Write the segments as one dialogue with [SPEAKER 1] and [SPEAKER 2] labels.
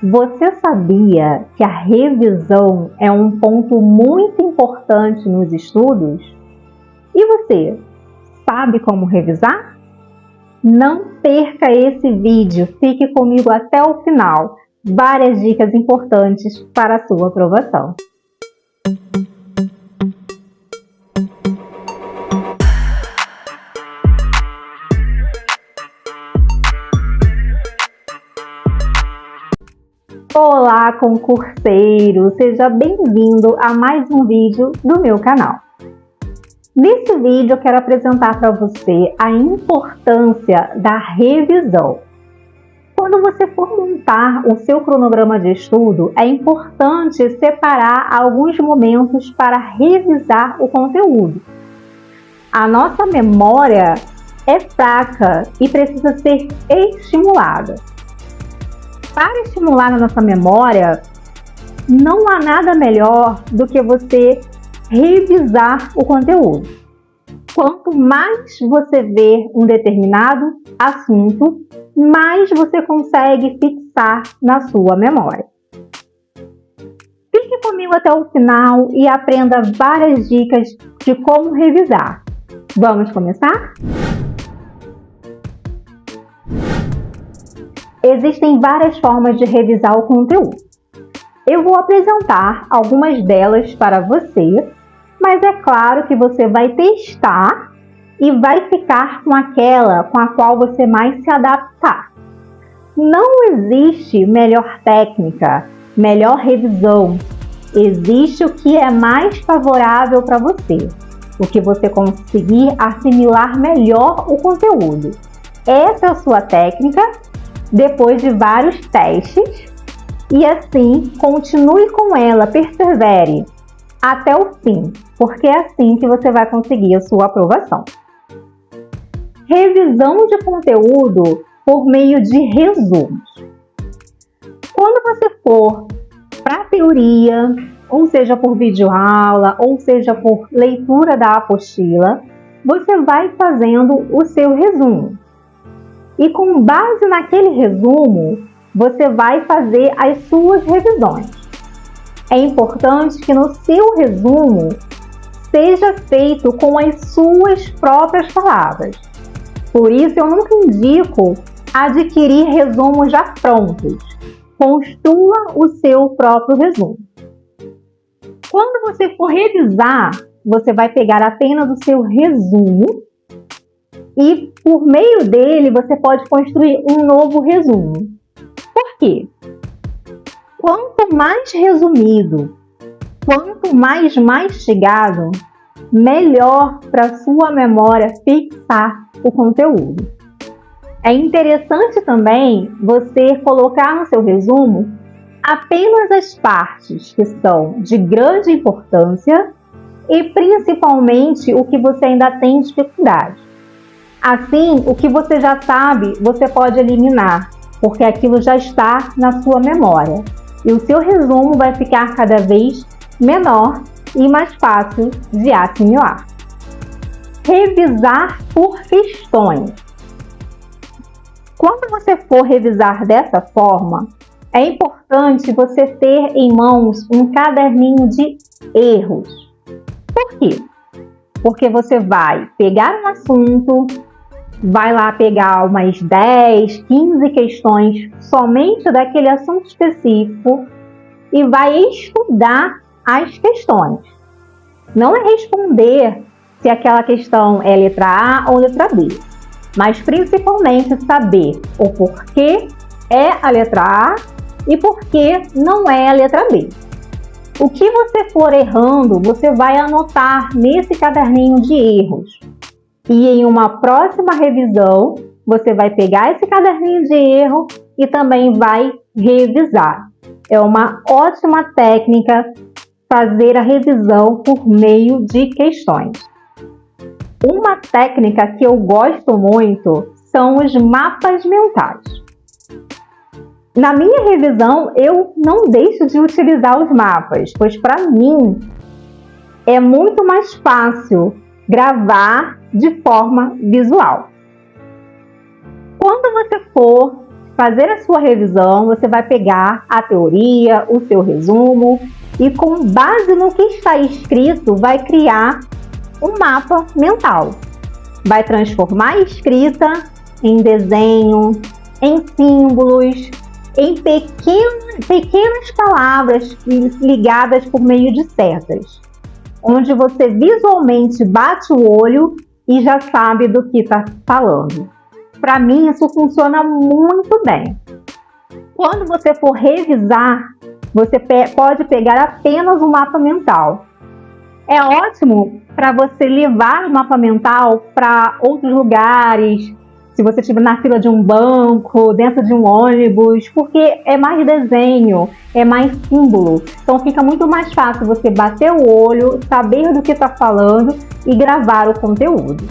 [SPEAKER 1] Você sabia que a revisão é um ponto muito importante nos estudos? E você, sabe como revisar? Não perca esse vídeo, fique comigo até o final. Várias dicas importantes para a sua aprovação. Olá, concurseiro! Seja bem-vindo a mais um vídeo do meu canal. Nesse vídeo eu quero apresentar para você a importância da revisão. Quando você for montar o seu cronograma de estudo, é importante separar alguns momentos para revisar o conteúdo. A nossa memória é fraca e precisa ser estimulada. Para estimular a nossa memória, não há nada melhor do que você revisar o conteúdo. Quanto mais você vê um determinado assunto, mais você consegue fixar na sua memória. Fique comigo até o final e aprenda várias dicas de como revisar. Vamos começar? Existem várias formas de revisar o conteúdo. Eu vou apresentar algumas delas para você, mas é claro que você vai testar e vai ficar com aquela com a qual você mais se adaptar. Não existe melhor técnica, melhor revisão. Existe o que é mais favorável para você, o que você conseguir assimilar melhor o conteúdo. Essa é a sua técnica. Depois de vários testes, e assim continue com ela, persevere até o fim, porque é assim que você vai conseguir a sua aprovação. Revisão de conteúdo por meio de resumos. Quando você for para a teoria, ou seja por videoaula, ou seja por leitura da apostila, você vai fazendo o seu resumo. E com base naquele resumo, você vai fazer as suas revisões. É importante que no seu resumo seja feito com as suas próprias palavras. Por isso, eu nunca indico adquirir resumos já prontos. Construa o seu próprio resumo. Quando você for revisar, você vai pegar apenas o seu resumo e, por meio dele, você pode construir um novo resumo. Por quê? Quanto mais resumido, quanto mais mastigado, melhor para a sua memória fixar o conteúdo. É interessante também você colocar no seu resumo apenas as partes que são de grande importância e, principalmente, o que você ainda tem dificuldade. Assim, o que você já sabe, você pode eliminar, porque aquilo já está na sua memória. E o seu resumo vai ficar cada vez menor e mais fácil de assimilar. Revisar por questões. Quando você for revisar dessa forma, é importante você ter em mãos um caderninho de erros. Por quê? Porque você vai pegar um assunto, vai lá pegar umas 10, 15 questões somente daquele assunto específico e vai estudar as questões. Não é responder se aquela questão é letra A ou letra B, mas principalmente saber o porquê é a letra A e porquê não é a letra B. O que você for errando, você vai anotar nesse caderninho de erros. E em uma próxima revisão, você vai pegar esse caderninho de erro e também vai revisar. É uma ótima técnica fazer a revisão por meio de questões. Uma técnica que eu gosto muito são os mapas mentais. Na minha revisão, eu não deixo de utilizar os mapas, pois para mim é muito mais fácil gravar de forma visual. Quando você for fazer a sua revisão, você vai pegar a teoria, o seu resumo e, com base no que está escrito, vai criar um mapa mental. Vai transformar a escrita em desenho, em símbolos, em pequenas palavras ligadas por meio de setas, onde você visualmente bate o olho e já sabe do que está falando. Para mim, isso funciona muito bem. Quando você for revisar, você pode pegar apenas o mapa mental. É ótimo para você levar o mapa mental para outros lugares, se você estiver na fila de um banco, dentro de um ônibus, porque é mais desenho, é mais símbolo. Então fica muito mais fácil você bater o olho, saber do que está falando e gravar o conteúdo.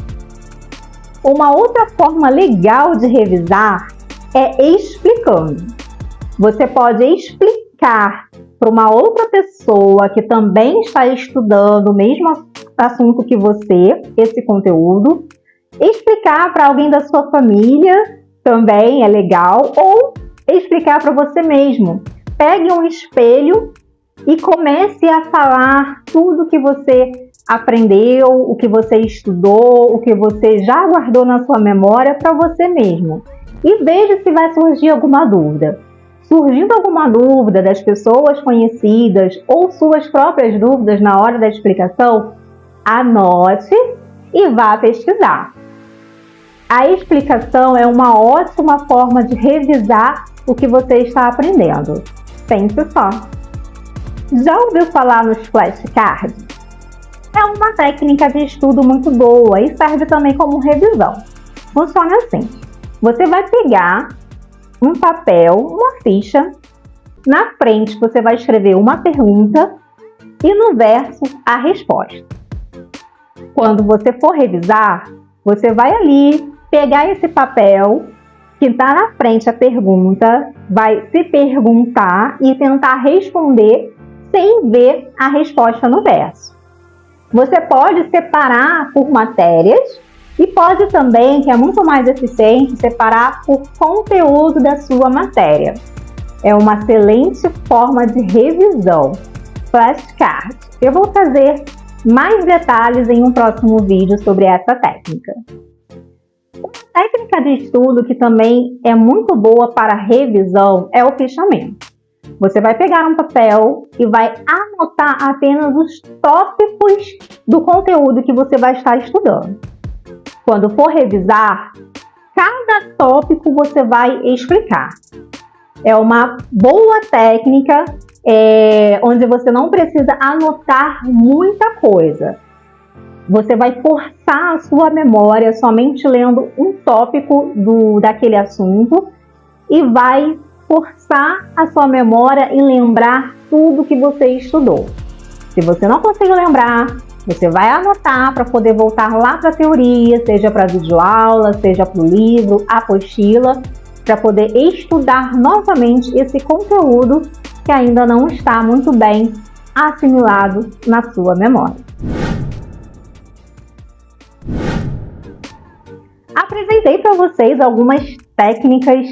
[SPEAKER 1] Uma outra forma legal de revisar é explicando. Você pode explicar para uma outra pessoa que também está estudando o mesmo assunto que você, esse conteúdo. Explicar para alguém da sua família também é legal, ou explicar para você mesmo. Pegue um espelho e comece a falar tudo que você aprendeu, o que você estudou, o que você já guardou na sua memória para você mesmo. E veja se vai surgir alguma dúvida. Surgindo alguma dúvida das pessoas conhecidas ou suas próprias dúvidas na hora da explicação, anote e vá pesquisar. A explicação é uma ótima forma de revisar o que você está aprendendo. Pense só. Já ouviu falar nos flashcards? É uma técnica de estudo muito boa e serve também como revisão. Funciona assim. Você vai pegar um papel, uma ficha. Na frente você vai escrever uma pergunta e no verso a resposta. Quando você for revisar, você vai ali pegar esse papel que está na frente a pergunta, vai se perguntar e tentar responder sem ver a resposta no verso. Você pode separar por matérias e pode também, que é muito mais eficiente, separar por conteúdo da sua matéria. É uma excelente forma de revisão. Flashcard. Eu vou trazer mais detalhes em um próximo vídeo sobre essa técnica. Uma técnica de estudo que também é muito boa para revisão é o fichamento. Você vai pegar um papel e vai anotar apenas os tópicos do conteúdo que você vai estar estudando. Quando for revisar, cada tópico você vai explicar. É uma boa técnica onde você não precisa anotar muita coisa. Você vai forçar a sua memória somente lendo um tópico daquele assunto e vai forçar a sua memória em lembrar tudo que você estudou. Se você não conseguir lembrar, você vai anotar para poder voltar lá para a teoria, seja para a videoaula, seja para o livro, apostila, para poder estudar novamente esse conteúdo que ainda não está muito bem assimilado na sua memória. Apresentei para vocês algumas técnicas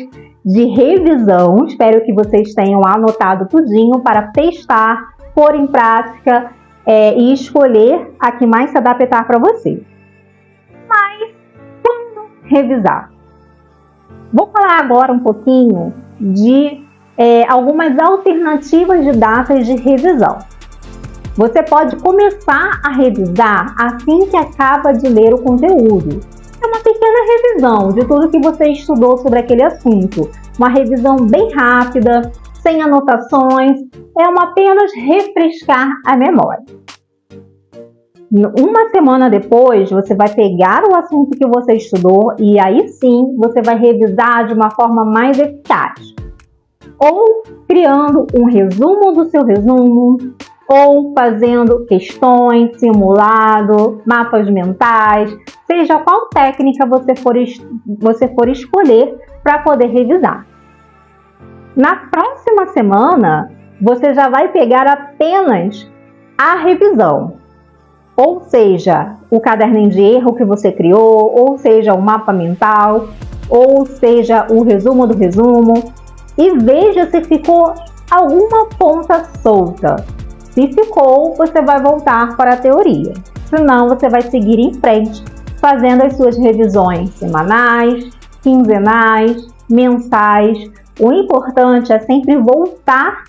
[SPEAKER 1] de revisão. Espero que vocês tenham anotado tudinho para testar, pôr em prática e escolher a que mais se adaptar para você. Mas quando revisar? Vou falar agora um pouquinho de algumas alternativas de datas de revisão. Você pode começar a revisar assim que acaba de ler o conteúdo. É uma pequena revisão de tudo que você estudou sobre aquele assunto. Uma revisão bem rápida, sem anotações, é apenas refrescar a memória. Uma semana depois, você vai pegar o assunto que você estudou e aí sim você vai revisar de uma forma mais eficaz. Ou criando um resumo do seu resumo, ou fazendo questões, simulado, mapas mentais, seja qual técnica você for escolher para poder revisar. Na próxima semana, você já vai pegar apenas a revisão, ou seja, o caderninho de erro que você criou, ou seja, o mapa mental, ou seja, o resumo do resumo, e veja se ficou alguma ponta solta. Se ficou, você vai voltar para a teoria. Senão, você vai seguir em frente, fazendo as suas revisões semanais, quinzenais, mensais. O importante é sempre voltar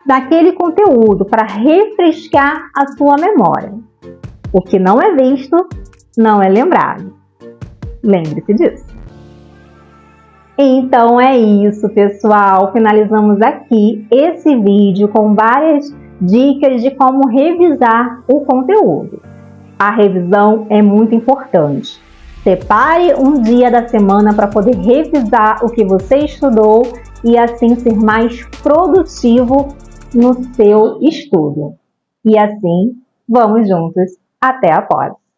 [SPEAKER 1] naquele conteúdo para refrescar a sua memória. O que não é visto, não é lembrado. Lembre-se disso. Então é isso, pessoal. Finalizamos aqui esse vídeo com várias dicas de como revisar o conteúdo. A revisão é muito importante. Separe um dia da semana para poder revisar o que você estudou e assim ser mais produtivo no seu estudo. E assim, vamos juntos. Até a próxima!